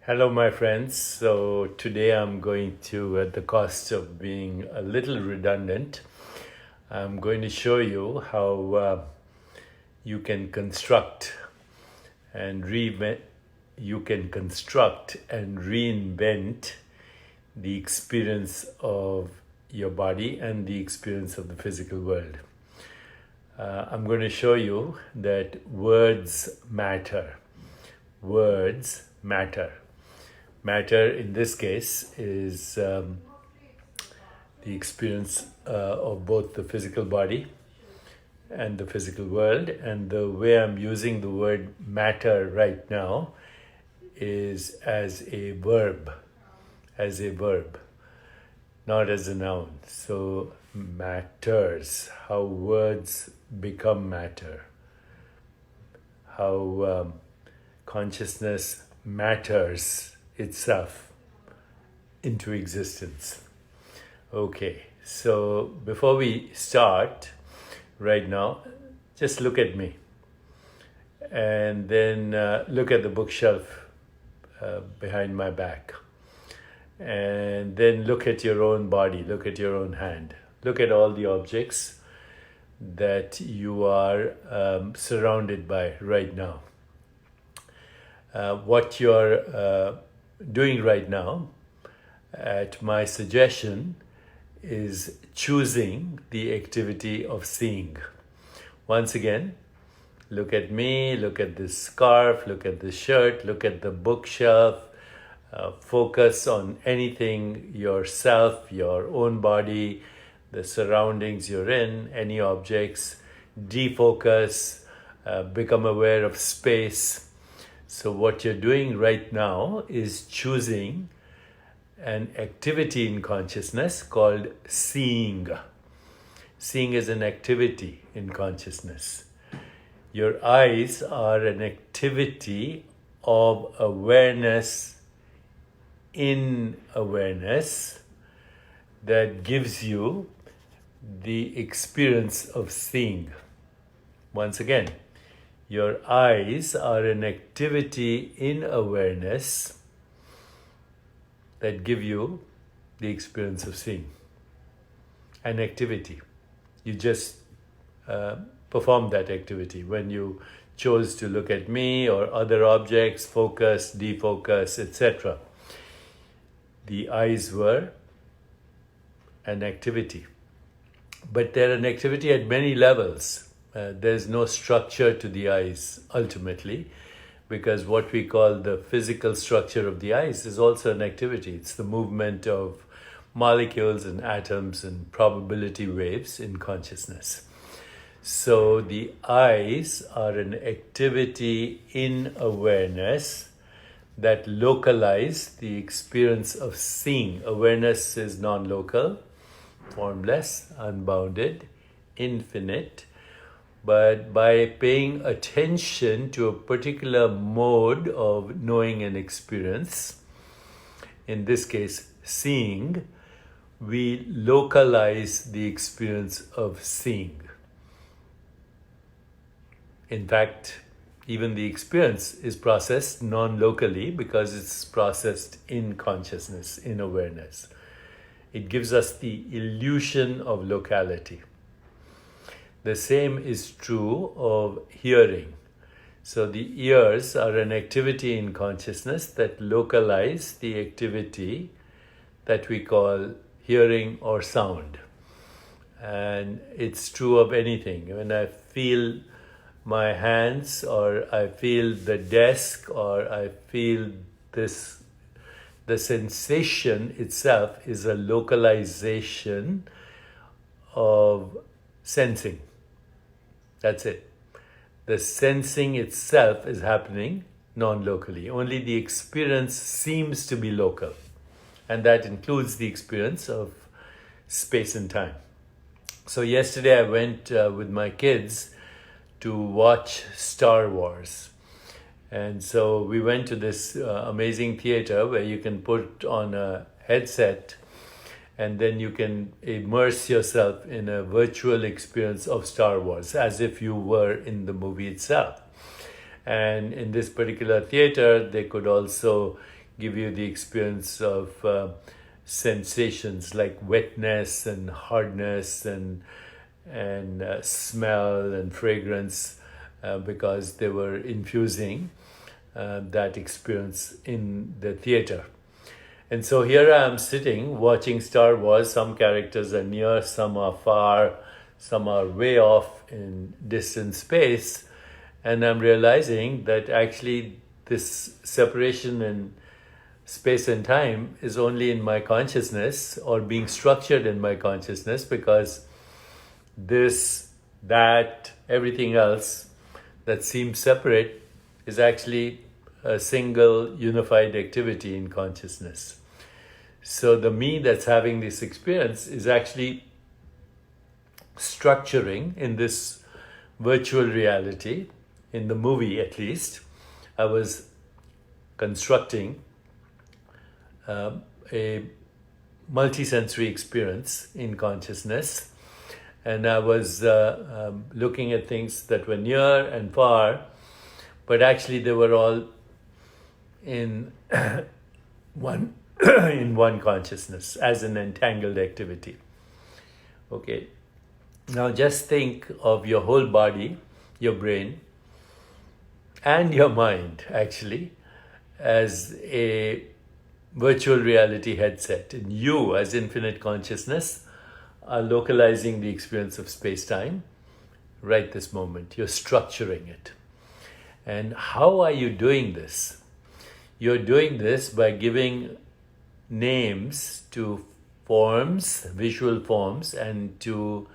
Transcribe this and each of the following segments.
Hello, my friends. So, today I'm going to, at the cost of being a little redundant, I'm going to show you how you can construct and reinvent. You can construct and reinvent the experience of your body and the experience of the physical world. I'm going to show you that words matter. Words matter. Matter in this case is the experience of both the physical body and the physical world. And the way I'm using the word matter right now is as a verb, not as a noun. So, matters, how words become matter, how consciousness matters itself into existence. Okay, so before we start right now, just look at me and then look at the bookshelf behind my back, and then look at your own body, look at your own hand, look at all the objects that you are surrounded by right now. What you're doing right now, at my suggestion, is choosing the activity of seeing. Once again, look at me, look at this scarf, look at this shirt, look at the bookshelf, focus on anything, yourself, your own body, the surroundings you're in, any objects, defocus, become aware of space. So what you're doing right now is choosing an activity in consciousness called seeing. Seeing is an activity in consciousness. Your eyes are an activity of awareness in awareness that gives you the experience of seeing. Once again, your eyes are an activity in awareness that give you the experience of seeing. An activity. You just perform that activity. When you chose to look at me or other objects, focus, defocus, etc., the eyes were an activity. But they're an activity at many levels. There's no structure to the eyes ultimately, because what we call the physical structure of the eyes is also an activity. It's the movement of molecules and atoms and probability waves in consciousness. So the eyes are an activity in awareness that localize the experience of seeing. Awareness is non-local, formless, unbounded, infinite. But by paying attention to a particular mode of knowing and experience, in this case, seeing, we localize the experience of seeing. In fact, even the experience is processed non-locally because it's processed in consciousness, in awareness. It gives us the illusion of locality. The same is true of hearing. So the ears are an activity in consciousness that localize the activity that we call hearing or sound. And it's true of anything. When I feel my hands, or I feel the desk, or I feel this, the sensation itself is a localization of sensing. That's it. The sensing itself is happening non-locally. Only the experience seems to be local. And that includes the experience of space and time. So yesterday I went with my kids to watch Star Wars. And so we went to this amazing theater where you can put on a headset and then you can immerse yourself in a virtual experience of Star Wars as if you were in the movie itself. And in this particular theater, they could also give you the experience of sensations like wetness and hardness and smell and fragrance, because they were infusing that experience in the theater. And so here I am sitting watching Star Wars. Some characters are near, some are far, some are way off in distant space. And I'm realizing that actually this separation in space and time is only in my consciousness, or being structured in my consciousness, because this, that, everything else that seems separate is actually a single unified activity in consciousness. So the me that's having this experience is actually structuring in this virtual reality. In the movie, at least, I was constructing a multisensory experience in consciousness, and I was looking at things that were near and far, but actually they were all in one in one consciousness as an entangled activity. Okay, now just think of your whole body, your brain, and your mind actually as a virtual reality headset, and you as infinite consciousness are localizing the experience of space-time right this moment. You're structuring it. And how are you doing this? You're doing this by giving names to forms, visual forms, and to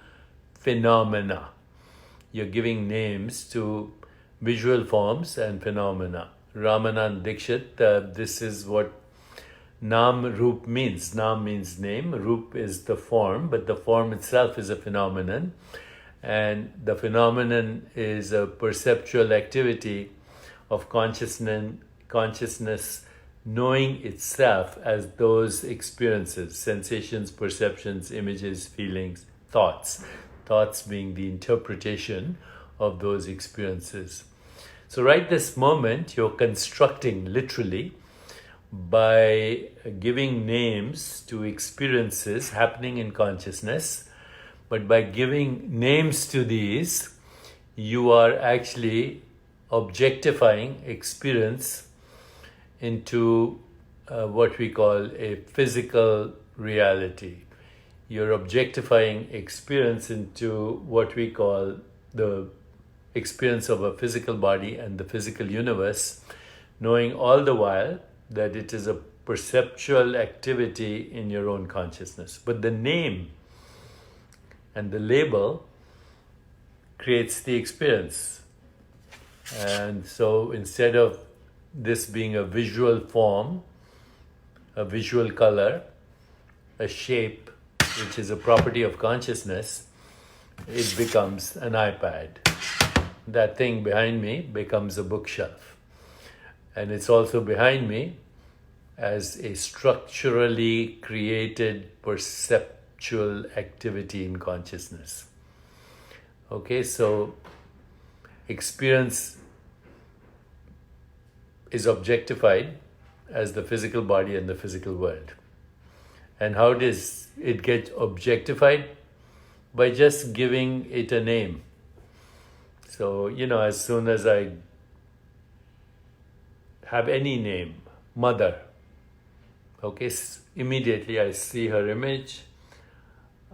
phenomena. You're giving names to visual forms and phenomena. Ramanand Dixit, this is what Nam Roop means. Nam means name, Roop is the form, but the form itself is a phenomenon. And the phenomenon is a perceptual activity of consciousness knowing itself as those experiences, sensations, perceptions, images, feelings, thoughts. Thoughts being the interpretation of those experiences. So right this moment, you're constructing literally by giving names to experiences happening in consciousness. But by giving names to these, you are actually objectifying experience into what we call a physical reality. You're objectifying experience into what we call the experience of a physical body and the physical universe, knowing all the while that it is a perceptual activity in your own consciousness. But the name and the label creates the experience. And so instead of this being a visual form, a visual color, a shape, which is a property of consciousness, it becomes an iPad. That thing behind me becomes a bookshelf. And it's also behind me as a structurally created perceptual activity in consciousness. Okay, so experience is objectified as the physical body and the physical world. And how does it get objectified? By just giving it a name. So, as soon as I have any name, mother, okay, immediately I see her image,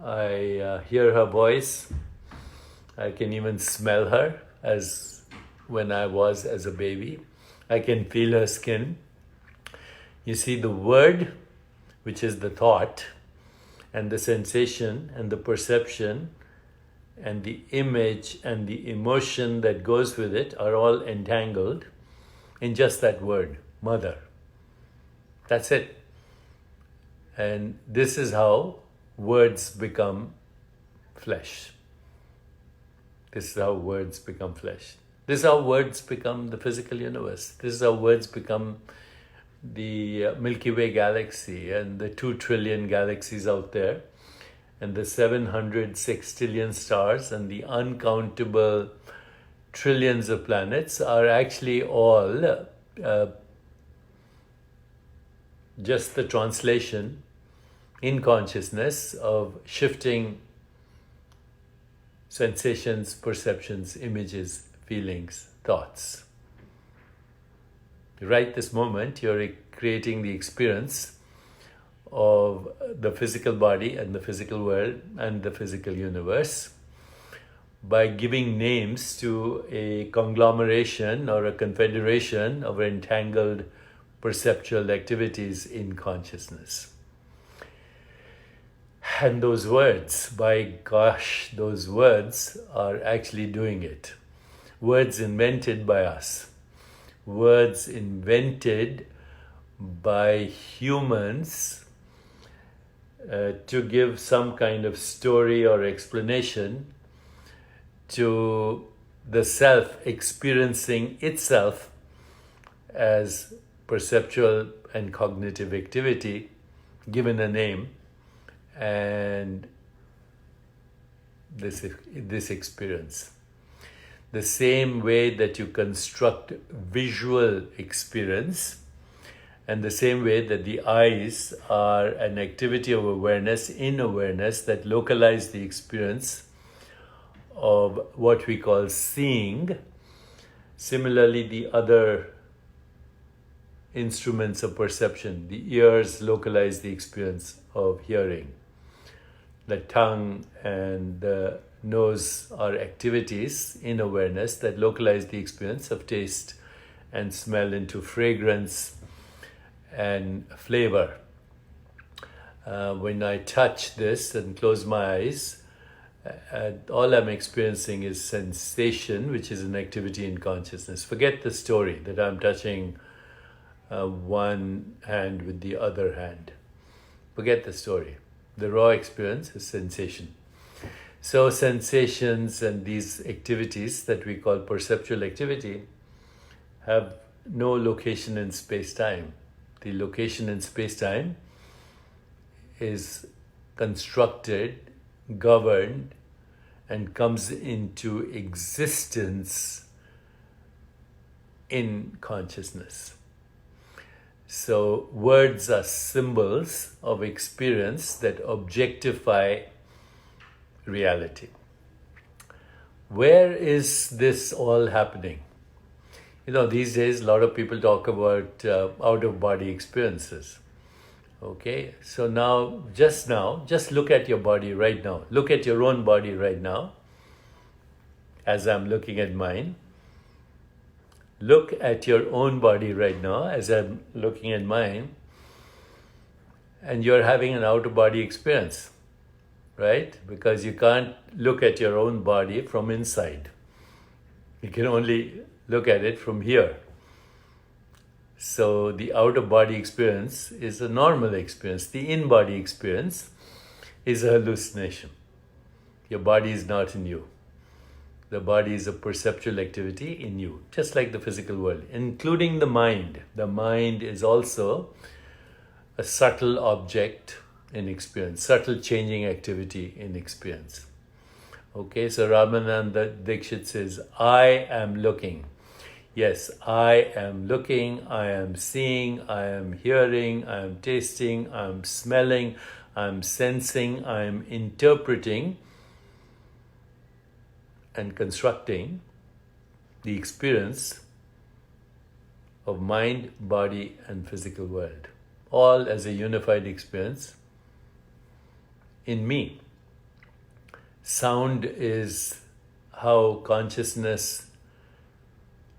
I hear her voice, I can even smell her as when I was as a baby. I can feel her skin. You see, the word, which is the thought, and the sensation and the perception and the image and the emotion that goes with it are all entangled in just that word, mother. That's it. And this is how words become flesh. This is how words become flesh. This is how words become the physical universe. This is how words become the Milky Way galaxy and the 2 trillion galaxies out there, and the 700 sextillion stars and the uncountable trillions of planets are actually all just the translation in consciousness of shifting sensations, perceptions, images, feelings, thoughts. Right this moment, you're creating the experience of the physical body and the physical world and the physical universe by giving names to a conglomeration or a confederation of entangled perceptual activities in consciousness. And those words, by gosh, those words are actually doing it. Words invented by us. Words invented by humans to give some kind of story or explanation to the self experiencing itself as perceptual and cognitive activity given a name, and this experience. The same way that you construct visual experience, and the same way that the eyes are an activity of awareness in awareness that localize the experience of what we call seeing. Similarly, the other instruments of perception, the ears localize the experience of hearing. The tongue and the nose are activities in awareness that localize the experience of taste and smell into fragrance and flavor. When I touch this and close my eyes, all I'm experiencing is sensation, which is an activity in consciousness. Forget the story that I'm touching one hand with the other hand. Forget the story. The raw experience is sensation. So sensations and these activities that we call perceptual activity have no location in space-time. The location in space-time is constructed, governed, and comes into existence in consciousness. So words are symbols of experience that objectify reality. Where is this all happening? These days a lot of people talk about out-of-body experiences. Okay, so just look at your body right now. Look at your own body right now, as I'm looking at mine. Look at your own body right now, as I'm looking at mine, and you're having an out-of-body experience, right? Because you can't look at your own body from inside. You can only look at it from here. So the out-of-body experience is a normal experience. The in-body experience is a hallucination. Your body is not in you. The body is a perceptual activity in you, just like the physical world, including the mind. The mind is also a subtle object in experience, subtle changing activity in experience. Okay, so Ramananda Dikshit says, I am looking. Yes, I am looking, I am seeing, I am hearing, I am tasting, I am smelling, I am sensing, I am interpreting and constructing the experience of mind, body, and physical world, all as a unified experience in me. Sound is how consciousness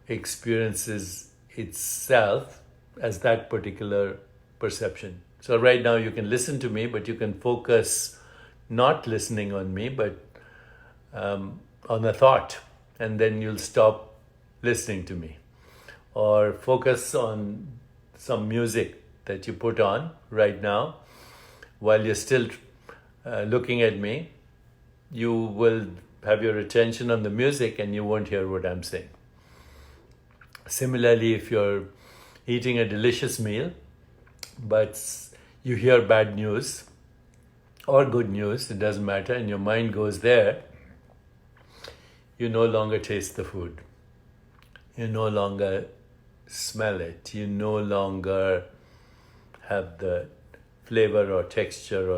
experiences itself as that particular perception. So right now you can listen to me, but you can focus not listening on me, but on a thought, and then you'll stop listening to me. Or focus on some music that you put on right now. While you're still looking at me, you will have your attention on the music and you won't hear what I'm saying. Similarly, if you're eating a delicious meal, but you hear bad news or good news, it doesn't matter, and your mind goes there, you no longer taste the food. You no longer smell it. You no longer have the flavor or texture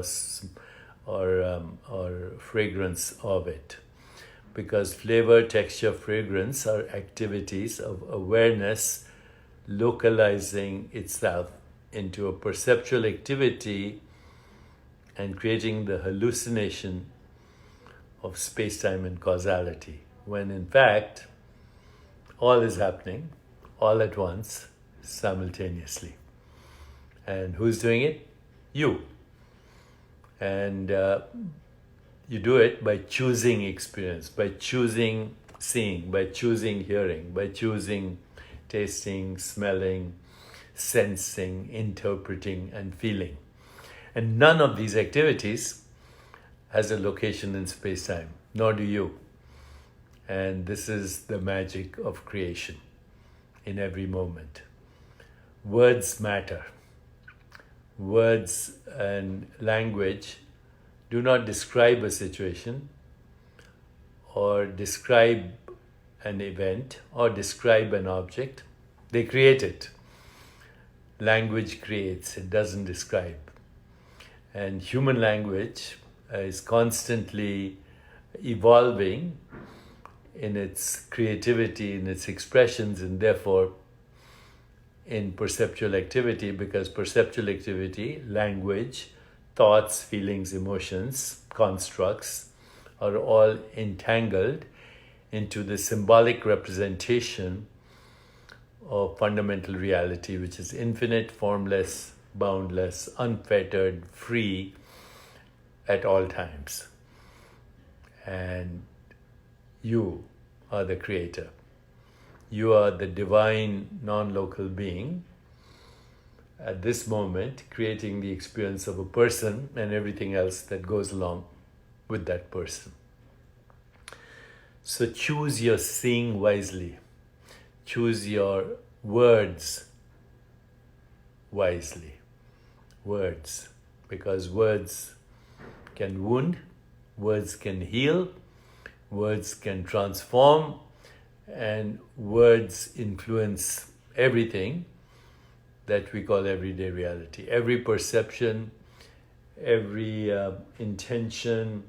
or fragrance of it. Because flavor, texture, fragrance are activities of awareness localizing itself into a perceptual activity and creating the hallucination of space-time and causality, when in fact all is happening all at once, simultaneously. And who's doing it? You. And you do it by choosing experience, by choosing seeing, by choosing hearing, by choosing tasting, smelling, sensing, interpreting, and feeling. And none of these activities has a location in space-time, nor do you. And this is the magic of creation in every moment. Words matter. Words and language do not describe a situation or describe an event or describe an object. They create it. Language creates, it doesn't describe. And human language is constantly evolving in its creativity, in its expressions, and therefore in perceptual activity, because perceptual activity, language, thoughts, feelings, emotions, constructs are all entangled into the symbolic representation of fundamental reality, which is infinite, formless, boundless, unfettered, free at all times. And you are the creator. You are the divine non-local being at this moment, creating the experience of a person and everything else that goes along with that person. So choose your seeing wisely. Choose your words wisely. Words. Because words can wound, words can heal, words can transform, and words influence everything that we call everyday reality. Every perception, every intention,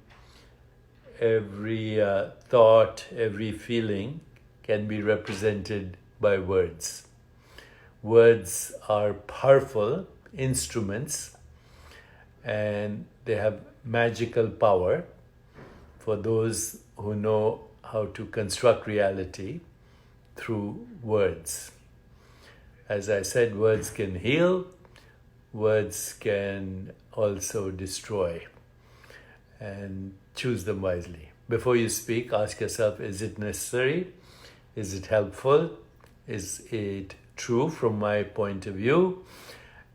every thought, every feeling can be represented by words. Words are powerful instruments and they have magical power for those who know how to construct reality through words. As I said, words can heal, words can also destroy, and choose them wisely. Before you speak, ask yourself, is it necessary? Is it helpful? Is it true from my point of view?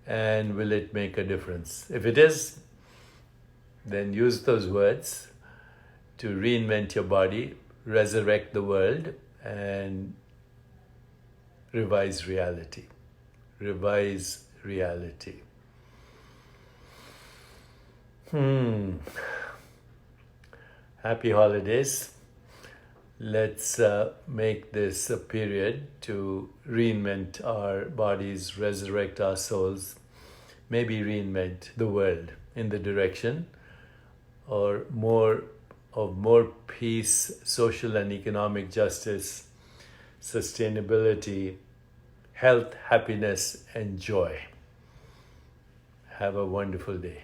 And will it make a difference? If it is, then use those words to reinvent your body, resurrect the world, and revise reality. Revise reality. Happy holidays. Let's make this a period to reinvent our bodies, resurrect our souls, maybe reinvent the world in the direction or more peace, social and economic justice, sustainability, health, happiness, and joy. Have a wonderful day.